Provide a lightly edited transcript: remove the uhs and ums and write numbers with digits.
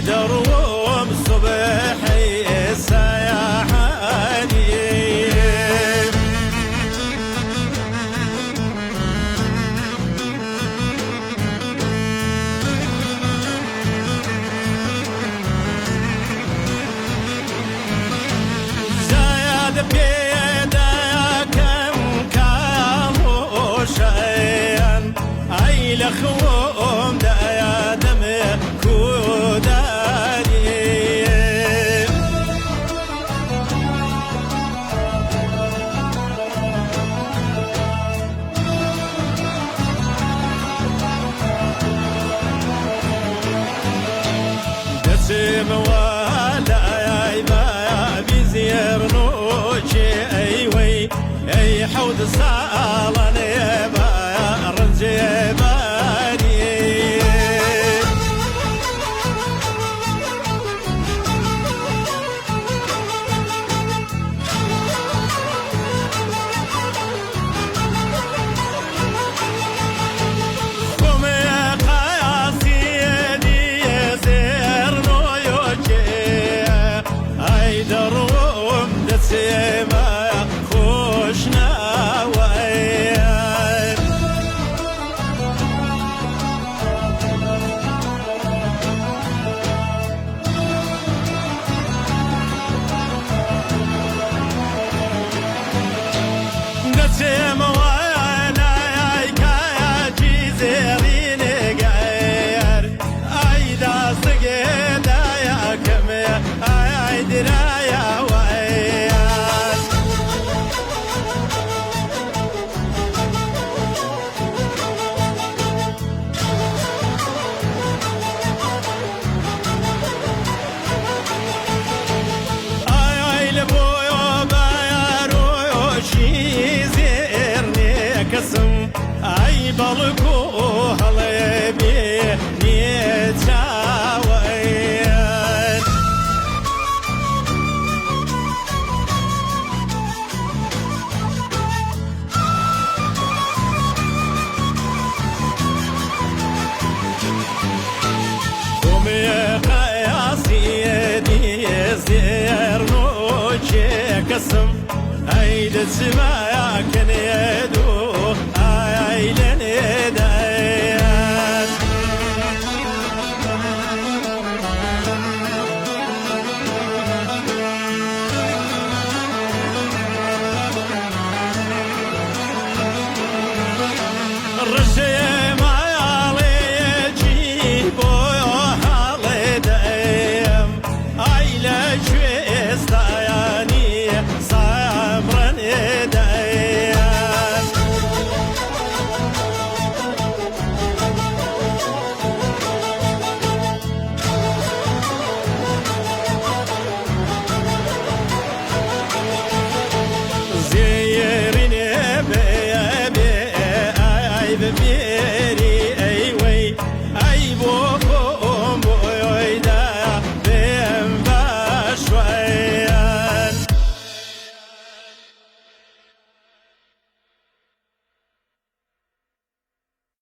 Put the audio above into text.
دروم صبحي سياحاني زايد بيدك كامو شيئا اي لخوم دايا دمي سم ولا يا بيزير نوشي ايوي اي حوض صالن يا رمزي باني سيما خوشنا وأيام نسيما وانا يا جيزيرين غير ايدا سقيدا يا كم ايدنا يا كسم اي بالكو هلبي نيتاوين قومي قياسي دي زير نوشي كسم اي دسماك